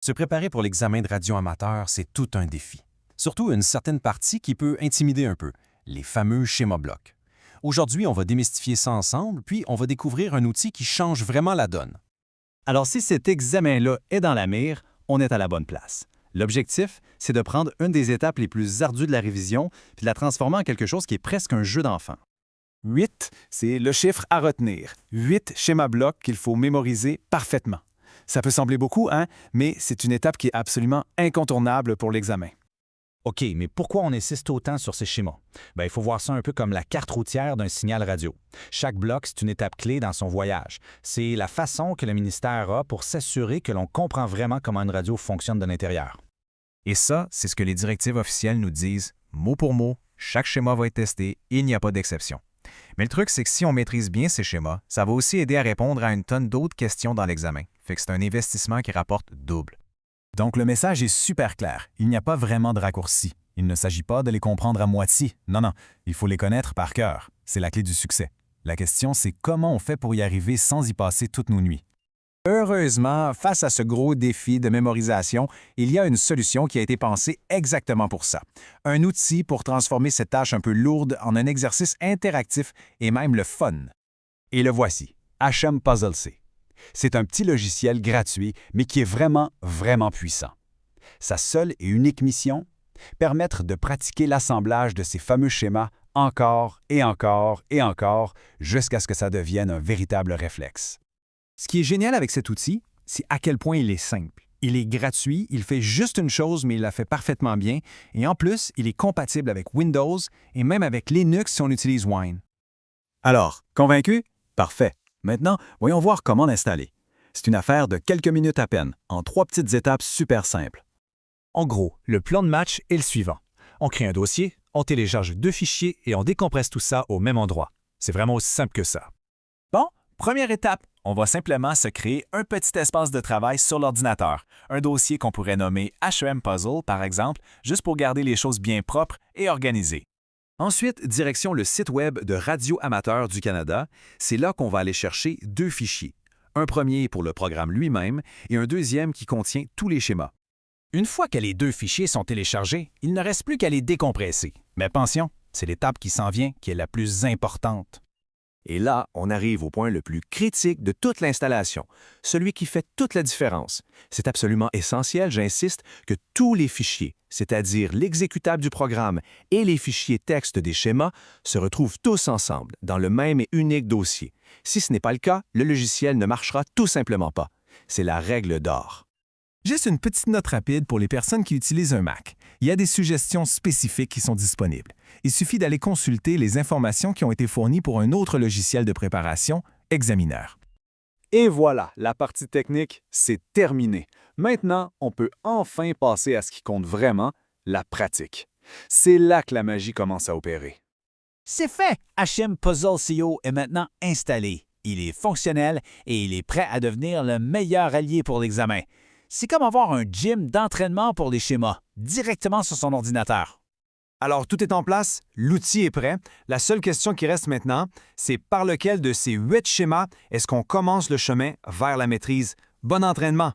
Se préparer pour l'examen de radio amateur, c'est tout un défi. Surtout une certaine partie qui peut intimider un peu, les fameux schémas blocs. Aujourd'hui, on va démystifier ça ensemble, puis on va découvrir un outil qui change vraiment la donne. Alors si cet examen-là est dans la mire, on est à la bonne place. L'objectif, c'est de prendre une des étapes les plus ardues de la révision puis de la transformer en quelque chose qui est presque un jeu d'enfant. 8, c'est le chiffre à retenir. 8 schémas blocs qu'il faut mémoriser parfaitement. Ça peut sembler beaucoup, hein, mais c'est une étape qui est absolument incontournable pour l'examen. OK, mais pourquoi on insiste autant sur ces schémas? Bien, il faut voir ça un peu comme la carte routière d'un signal radio. Chaque bloc, c'est une étape clé dans son voyage. C'est la façon que le ministère a pour s'assurer que l'on comprend vraiment comment une radio fonctionne de l'intérieur. Et ça, c'est ce que les directives officielles nous disent, mot pour mot, chaque schéma va être testé et il n'y a pas d'exception. Mais le truc, c'est que si on maîtrise bien ces schémas, ça va aussi aider à répondre à une tonne d'autres questions dans l'examen. Fait que c'est un investissement qui rapporte double. Donc le message est super clair. Il n'y a pas vraiment de raccourci. Il ne s'agit pas de les comprendre à moitié. Non, il faut les connaître par cœur. C'est la clé du succès. La question, c'est comment on fait pour y arriver sans y passer toutes nos nuits. Heureusement, face à ce gros défi de mémorisation, il y a une solution qui a été pensée exactement pour ça. Un outil pour transformer cette tâche un peu lourde en un exercice interactif et même le fun. Et le voici, HM Puzzle C. C'est un petit logiciel gratuit, mais qui est vraiment, vraiment puissant. Sa seule et unique mission? Permettre de pratiquer l'assemblage de ces fameux schémas encore et encore et encore, jusqu'à ce que ça devienne un véritable réflexe. Ce qui est génial avec cet outil, c'est à quel point il est simple. Il est gratuit, il fait juste une chose, mais il la fait parfaitement bien, et en plus, il est compatible avec Windows et même avec Linux si on utilise Wine. Alors, convaincu? Parfait. Maintenant, voyons voir comment l'installer. C'est une affaire de quelques minutes à peine, en 3 petites étapes super simples. En gros, le plan de match est le suivant. On crée un dossier, on télécharge 2 fichiers et on décompresse tout ça au même endroit. C'est vraiment aussi simple que ça. Bon, première étape. On va simplement se créer un petit espace de travail sur l'ordinateur. Un dossier qu'on pourrait nommer HEM Puzzle, par exemple, juste pour garder les choses bien propres et organisées. Ensuite, direction le site web de Radio Amateur du Canada. C'est là qu'on va aller chercher 2 fichiers. Un premier pour le programme lui-même et un deuxième qui contient tous les schémas. Une fois que les 2 fichiers sont téléchargés, il ne reste plus qu'à les décompresser. Mais attention, c'est l'étape qui s'en vient qui est la plus importante. Et là, on arrive au point le plus critique de toute l'installation, celui qui fait toute la différence. C'est absolument essentiel, j'insiste, que tous les fichiers, c'est-à-dire l'exécutable du programme et les fichiers texte des schémas, se retrouvent tous ensemble dans le même et unique dossier. Si ce n'est pas le cas, le logiciel ne marchera tout simplement pas. C'est la règle d'or. Juste une petite note rapide pour les personnes qui utilisent un Mac. Il y a des suggestions spécifiques qui sont disponibles. Il suffit d'aller consulter les informations qui ont été fournies pour un autre logiciel de préparation, Examiner. Et voilà, la partie technique, c'est terminé. Maintenant, on peut enfin passer à ce qui compte vraiment, la pratique. C'est là que la magie commence à opérer. C'est fait! HM Puzzle CO est maintenant installé. Il est fonctionnel et il est prêt à devenir le meilleur allié pour l'examen. C'est comme avoir un gym d'entraînement pour les schémas, directement sur son ordinateur. Alors, tout est en place, l'outil est prêt. La seule question qui reste maintenant, c'est par lequel de ces 8 schémas est-ce qu'on commence le chemin vers la maîtrise? Bon entraînement!